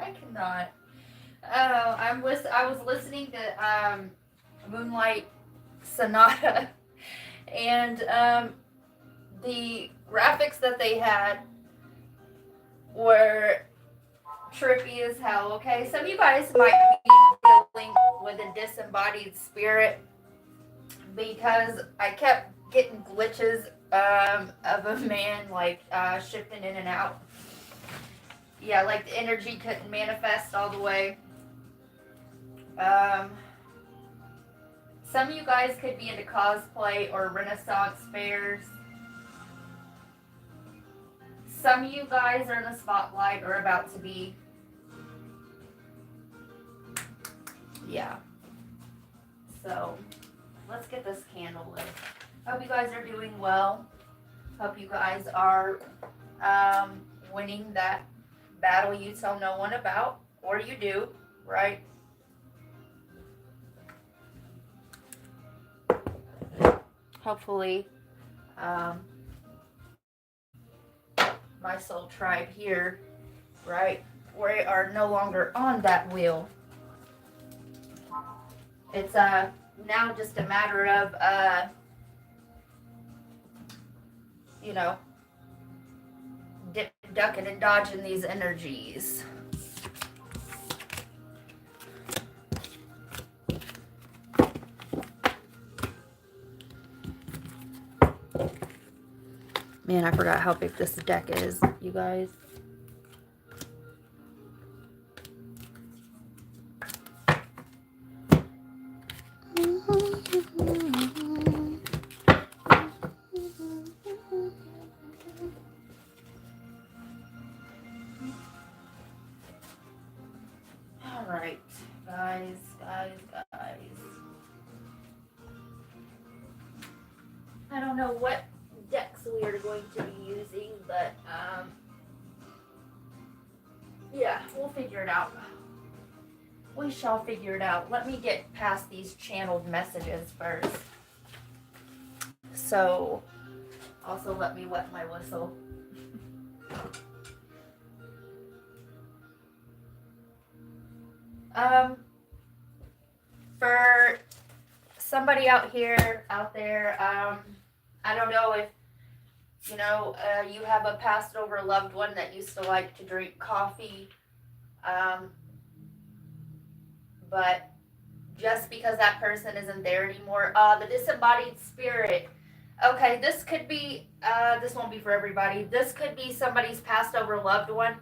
I cannot. I was listening to Moonlight Sonata, and the graphics that they had were trippy as hell. Okay, some of you guys might be dealing with a disembodied spirit because I kept getting glitches of a man like shifting in and out. Yeah, like the energy couldn't manifest all the way. Um, some of you guys could be into cosplay or Renaissance fairs. Some of you guys are in the spotlight or about to be. Yeah. So, let's get this candle lit. Hope you guys are doing well. Hope you guys are winning that battle you tell no one about. Or you do, right? Hopefully, my soul tribe here, right? We are no longer on that wheel. It's now just a matter of you know, ducking and dodging these energies. Man, I forgot how big this deck is, you guys. All right, guys. I don't know what decks we are going to be using, but yeah, we'll figure it out. We shall figure it out. Let me get past these channeled messages first. So, also let me wet my whistle. For somebody out there, I don't know if you have a passed over loved one that used to like to drink coffee, but just because that person isn't there anymore, the disembodied spirit. Okay, this could be. This won't be for everybody. This could be somebody's passed over loved one.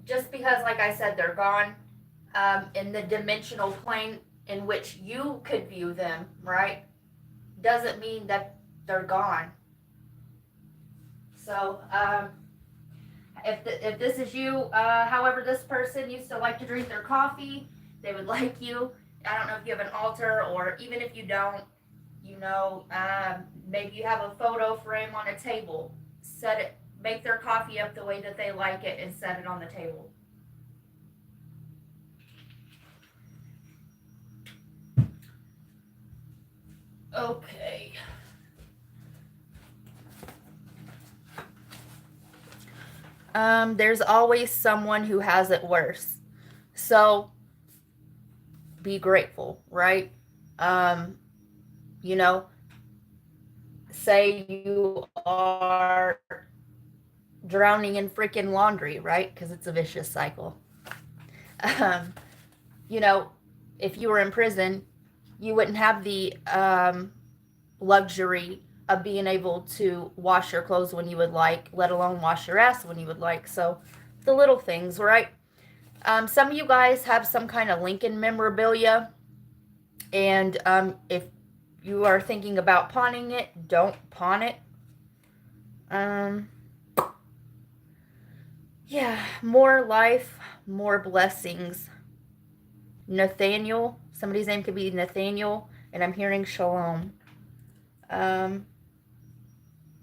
Just because, like I said, they're gone in the dimensional plane in which you could view them, right? Doesn't mean that they're gone. So, if this is you, however, this person used to like to drink their coffee, they would like you. I don't know if you have an altar, or even if you don't, maybe you have a photo frame on a table. Set it, make their coffee up the way that they like it, and set it on the table. Okay. There's always someone who has it worse. So be grateful, right? Say you are drowning in freaking laundry, right? Because it's a vicious cycle. If you were in prison, you wouldn't have the luxury of being able to wash your clothes when you would like, let alone wash your ass when you would like. So the little things, right? Some of you guys have some kind of Lincoln memorabilia, and if you are thinking about pawning it, don't pawn it. Yeah, more life, more blessings. Nathaniel, somebody's name could be Nathaniel, and I'm hearing shalom.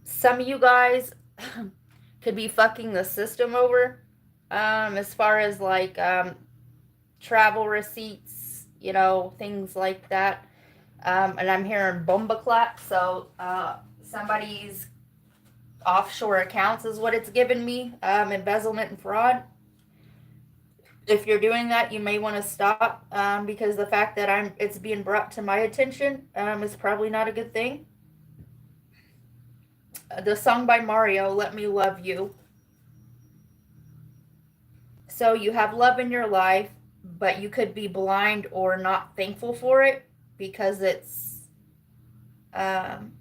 Some of you guys could be fucking the system over, as far as like travel receipts, things like that. And I'm hearing bomba clap, so somebody's offshore accounts is what it's given me, embezzlement and fraud. If you're doing that, you may want to stop, because the fact that it's being brought to my attention, is probably not a good thing. The song by Mario, Let Me Love You. So you have love in your life, but you could be blind or not thankful for it because it's um,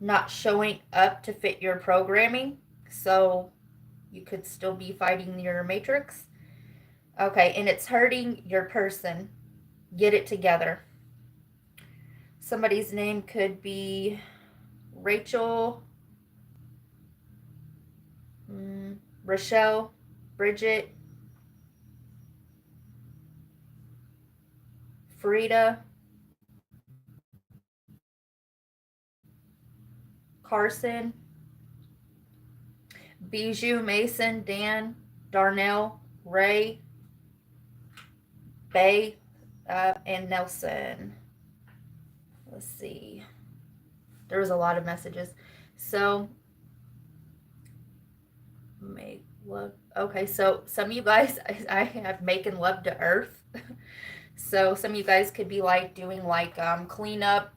not showing up to fit your programming. So you could still be fighting your matrix. Okay, and it's hurting your person. Get it together. Somebody's name could be Rachel, Rochelle, Bridget, Frida, Carson, Bijou, Mason, Dan, Darnell, Ray, Bay, and Nelson. Let's see. There was a lot of messages. So, make love. Okay, so some of you guys, I have making love to earth. So some of you guys could be like doing like cleanup,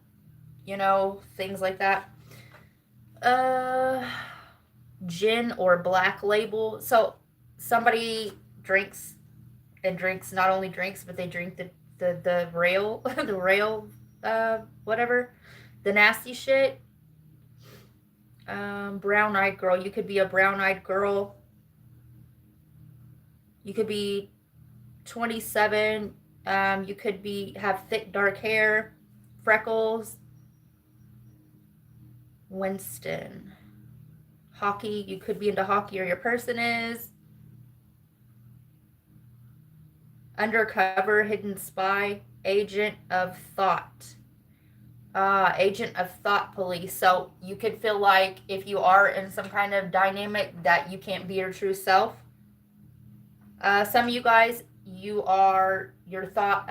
things like that. Gin or Black Label. So somebody drinks and drinks, not only drinks, but they drink the rail, the rail, whatever, the nasty shit. Brown eyed girl. You could be a brown eyed girl. You could be 27. You could have thick dark hair, freckles. Winston. Hockey. You could be into hockey, or your person is. Undercover, hidden spy, agent of thought. Agent of thought police. So you could feel like if you are in some kind of dynamic that you can't be your true self. Some of you guys, you are your thought.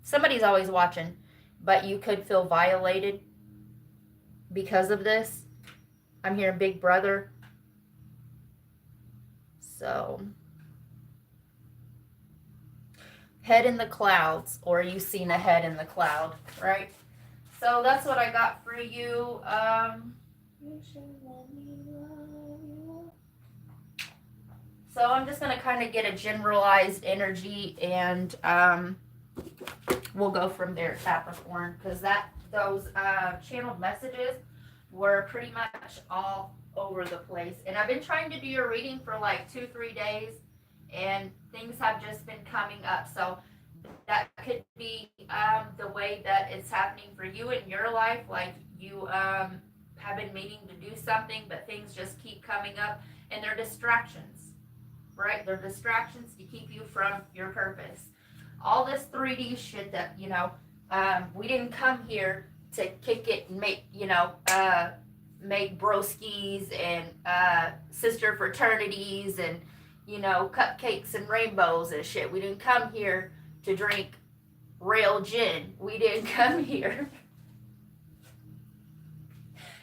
Somebody's always watching, but you could feel violated because of this. I'm hearing Big Brother. So, head in the clouds, or you seen a head in the cloud, right? So that's what I got for you. So I'm just going to kind of get a generalized energy, and we'll go from there, Capricorn, because those channeled messages were pretty much all over the place. And I've been trying to do your reading for like 2-3 days, and things have just been coming up. So that could be the way that it's happening for you in your life. Like you have been meaning to do something, but things just keep coming up, and they're distractions, right? They're distractions to keep you from your purpose. All this 3D shit that, we didn't come here to kick it and make, make broskies and sister fraternities and, cupcakes and rainbows and shit. We didn't come here to drink rail gin. We didn't come here.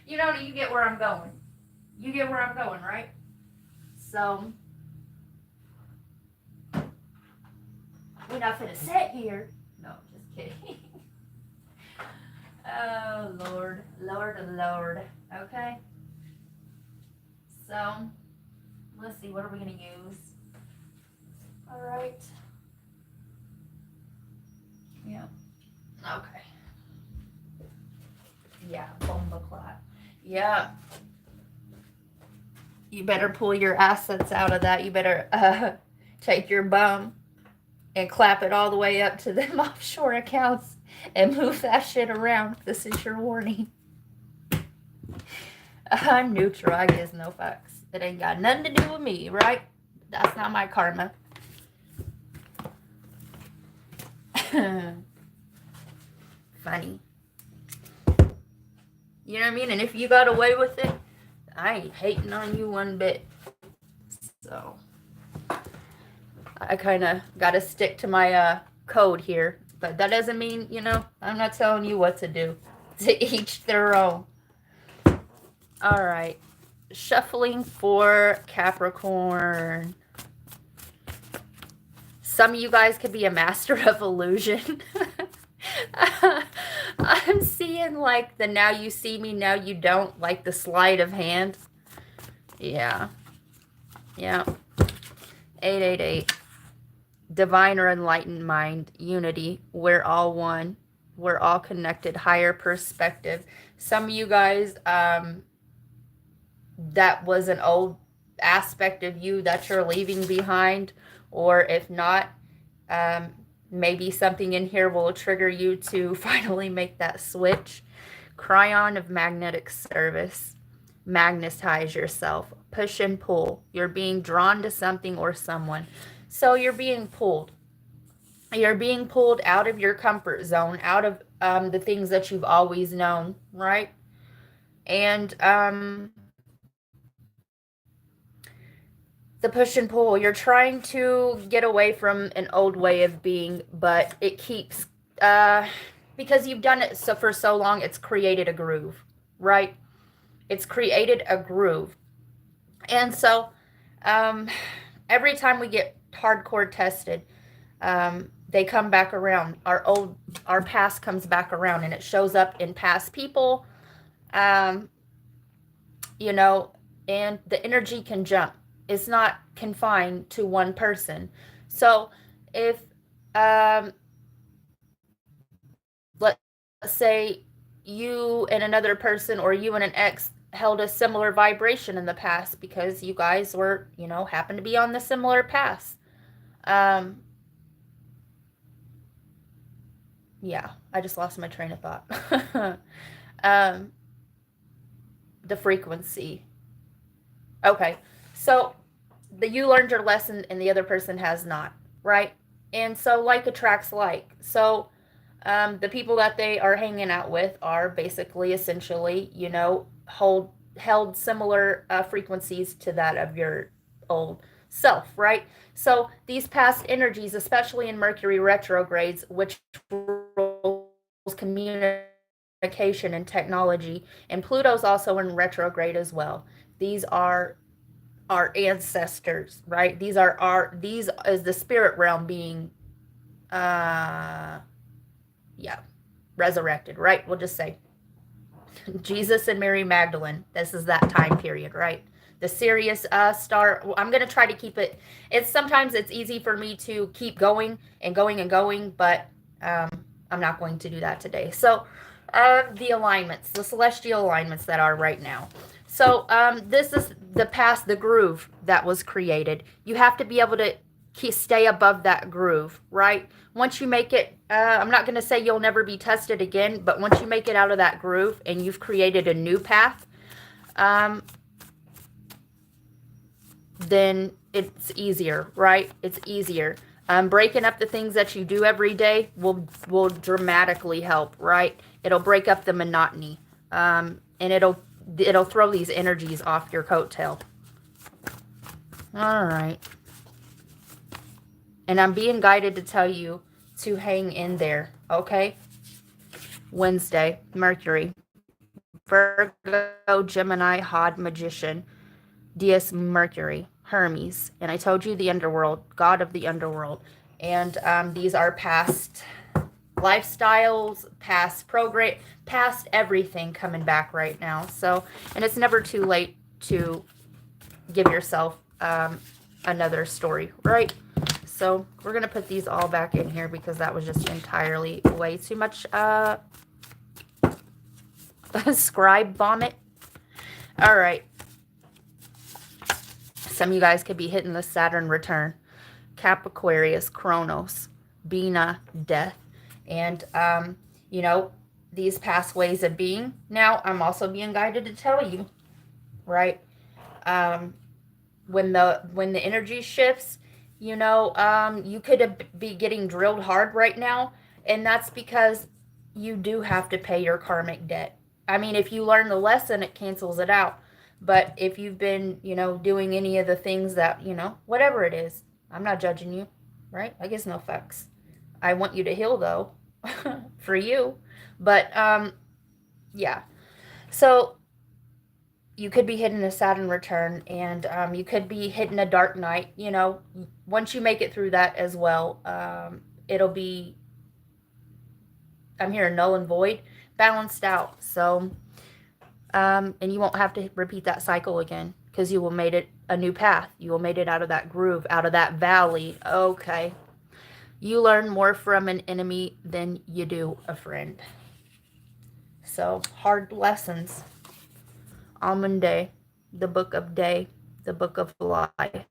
You get where I'm going. You get where I'm going, right? So, we're not gonna sit here. No, just kidding. Oh, Lord. Lord. Okay. So, let's see. What are we going to use? All right. Yeah. Okay. Yeah, bomba clot. Yeah. You better pull your assets out of that. You better take your bum and clap it all the way up to them offshore accounts and move that shit around. This is your warning. I'm neutral. I guess no fucks. It ain't got nothing to do with me, right? That's not my karma. Funny. You know what I mean? And if you got away with it, I ain't hating on you one bit. So, I kind of got to stick to my code here. But that doesn't mean, I'm not telling you what to do. To each their own. All right. Shuffling for Capricorn. Some of you guys could be a master of illusion. I'm seeing like the now you see me, now you don't, like the sleight of hand. Yeah. Yeah. 888. Divine or enlightened mind, unity. We're all one. We're all connected. Higher perspective. Some of you guys, that was an old aspect of you that you're leaving behind. Or if not, maybe something in here will trigger you to finally make that switch. Cryon of magnetic service. Magnetize yourself. Push and pull. You're being drawn to something or someone. So you're being pulled. You're being pulled out of your comfort zone, out of the things that you've always known, right? And the push and pull, you're trying to get away from an old way of being, but it keeps, because you've done it for so long, it's created a groove, right? It's created a groove. And so every time we get hardcore tested, they come back around. Our past comes back around, and it shows up in past people, you know, and the energy can jump. It's not confined to one person. So if, let's say you and another person, or you and an ex, held a similar vibration in the past because you guys were, you know, happened to be on the similar path. Yeah, I just lost my train of thought. The frequency. Okay, so you learned your lesson and the other person has not, right? And so like attracts like. So the people that they are hanging out with are basically, essentially, you know, held similar frequencies to that of your old self, right? So these past energies, especially in Mercury retrogrades, which rules communication and technology, and Pluto's also in retrograde as well. These are our ancestors, right? These is the spirit realm being yeah, resurrected, right? We'll just say Jesus and Mary Magdalene. This is that time period, right? The Sirius star. I'm going to try to keep it. Sometimes it's easy for me to keep going and going and going, but I'm not going to do that today. So the alignments, the celestial alignments that are right now. So this is the past, the groove that was created. You have to be able to stay above that groove, right? Once you make it, I'm not going to say you'll never be tested again, but once you make it out of that groove and you've created a new path, then it's easier, right? It's easier. Breaking up the things that you do every day will dramatically help, right? It'll break up the monotony, and it'll throw these energies off your coattail. All right. And I'm being guided to tell you to hang in there, okay? Wednesday, Mercury, Virgo, Gemini, Hod, Magician, Dies Mercury, Hermes. And I told you the underworld, god of the underworld. And these are past lifestyles, past program, past everything coming back right now. So, and it's never too late to give yourself another story, right? So we're going to put these all back in here because that was just entirely way too much scribe vomit. All right. Some of you guys could be hitting the Saturn return. Capricorn, Chronos, Bina, death. And, you know, these past ways of being. Now, I'm also being guided to tell you, right? When the energy shifts, you know, you could be getting drilled hard right now, and that's because you do have to pay your karmic debt. I mean, if you learn the lesson, it cancels it out. But if you've been, you know, doing any of the things that, you know, whatever it is, I'm not judging you, right? I guess no fucks. I want you to heal, though, for you. But, yeah. So you could be hitting a Saturn return, and you could be hitting a dark night. You know, once you make it through that as well, it'll be, I'm here, null and void, balanced out. So, and you won't have to repeat that cycle again because you will made it a new path. You will made it out of that groove, out of that valley. Okay. You learn more from an enemy than you do a friend. So, hard lessons. Almond Day, the book of day, the book of life.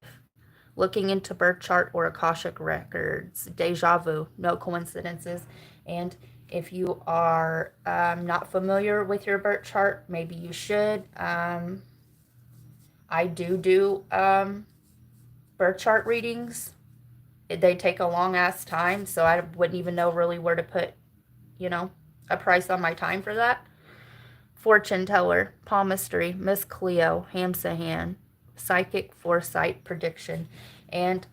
Looking into birth chart or Akashic records, deja vu, no coincidences. And if you are not familiar with your birth chart, maybe you should. I do birth chart readings. They take a long ass time, so I wouldn't even know really where to put, you know, a price on my time for that. Fortune teller, palmistry, Miss Cleo, Hamsahan, psychic foresight prediction. And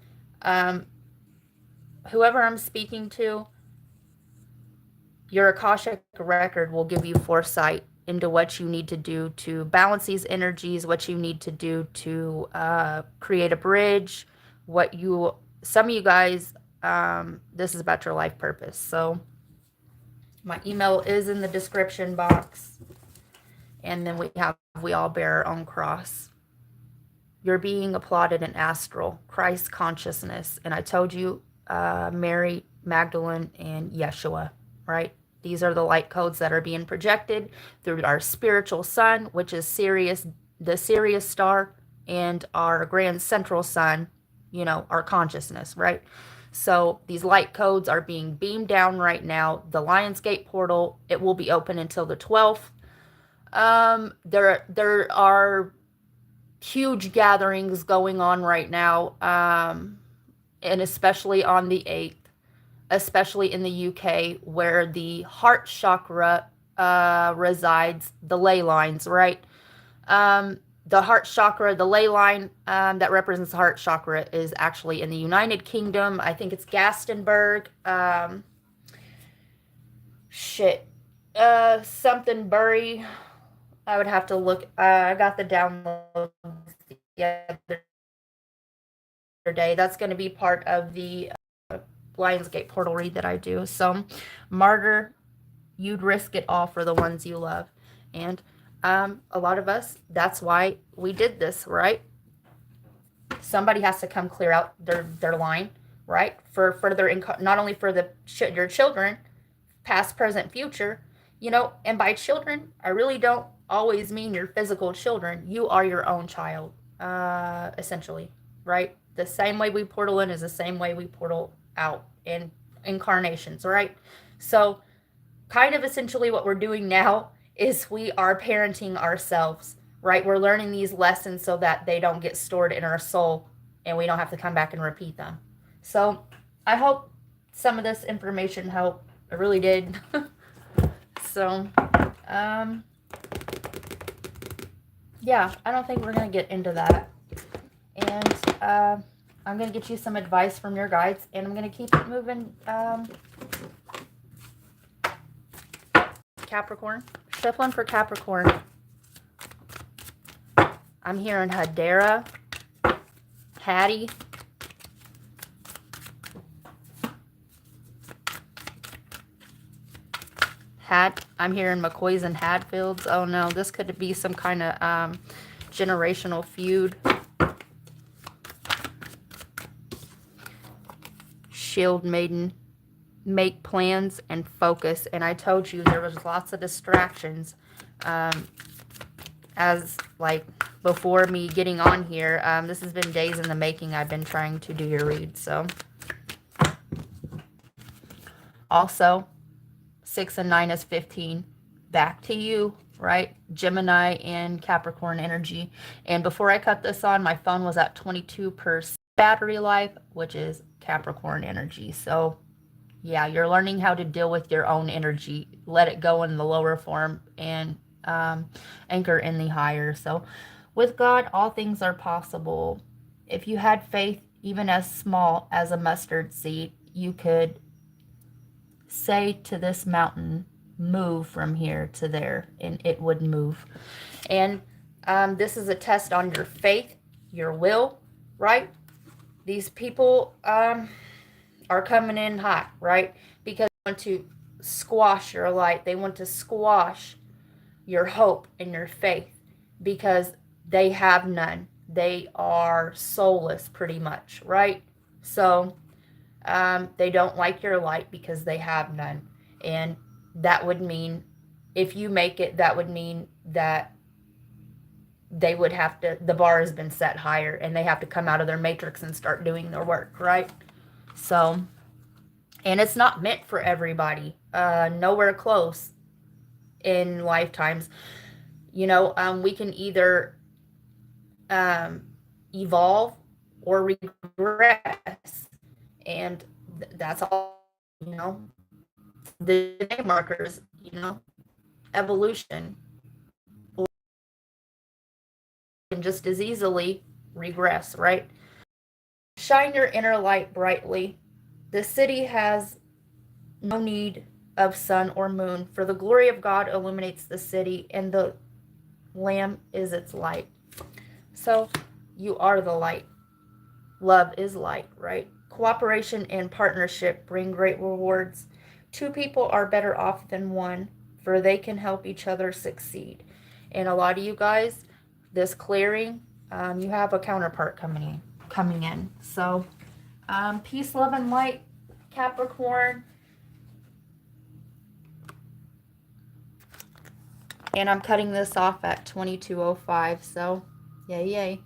whoever I'm speaking to, your Akashic record will give you foresight into what you need to do to balance these energies, what you need to do to create a bridge, some of you guys, this is about your life purpose. So my email is in the description box. And then we all bear our own cross. You're being applauded in astral, Christ consciousness. And I told you, Mary, Magdalene, and Yeshua, right? These are the light codes that are being projected through our spiritual sun, which is Sirius, the Sirius star, and our grand central sun, you know, our consciousness, right? So these light codes are being beamed down right now. The Lionsgate portal, it will be open until the 12th. There are huge gatherings going on right now, and especially on the 8th, especially in the UK, where the heart chakra resides, the ley lines, right? The heart chakra, the ley line that represents the heart chakra is actually in the United Kingdom. I think it's Glastonbury. Something Bury. I would have to look. I got the download the other day. That's going to be part of the Lionsgate portal read that I do. So, martyr, you'd risk it all for the ones you love. And a lot of us, that's why we did this, right? Somebody has to come clear out their line, right? For further, not only for your children, past, present, future, you know, and by children, I really don't always mean your physical children. You are your own child, essentially, right? The same way we portal in is the same way we portal out in incarnations, right? So kind of essentially what we're doing now is we are parenting ourselves, right? We're learning these lessons so that they don't get stored in our soul and we don't have to come back and repeat them. So I hope some of this information helped. It really did. So, yeah, I don't think we're going to get into that. And I'm going to get you some advice from your guides, and I'm going to keep it moving. Capricorn. Shuffling for Capricorn. I'm hearing Hadera, Hattie, I'm hearing McCoys and Hadfields. Oh no, this could be some kind of generational feud. Shield Maiden, make plans and focus. And I told you there was lots of distractions. As like before me getting on here, this has been days in the making. I've been trying to do your read. So also 6 and 9 is 15. Back to you, right? Gemini and Capricorn energy. And before I cut this on, my phone was at 22% battery life, which is Capricorn energy. So yeah, you're learning how to deal with your own energy. Let it go in the lower form and anchor in the higher. So with God, all things are possible. If you had faith, even as small as a mustard seed, you could say to this mountain, move from here to there, and it would move. And This is a test on your faith, your will, right? These people are coming in hot, right? Because they want to squash your light. They want to squash your hope and your faith because they have none. They are soulless pretty much, right? So they don't like your light because they have none. And that would mean, if you make it, that would mean that they would have to, the bar has been set higher and they have to come out of their matrix and start doing their work, right? So, and it's not meant for everybody, nowhere close in lifetimes. You know, we can either um, evolve or regress. And that's all, you know, the day markers, you know, evolution, or can just as easily regress, right? Shine your inner light brightly. The city has no need of sun or moon, for the glory of God illuminates the city, and the Lamb is its light. So you are the light. Love is light, right? Cooperation and partnership bring great rewards. Two people are better off than one, for they can help each other succeed. And a lot of you guys, this clearing, you have a counterpart coming in. So, peace, love, and light, Capricorn. And I'm cutting this off at 22:05. So, yay, yay.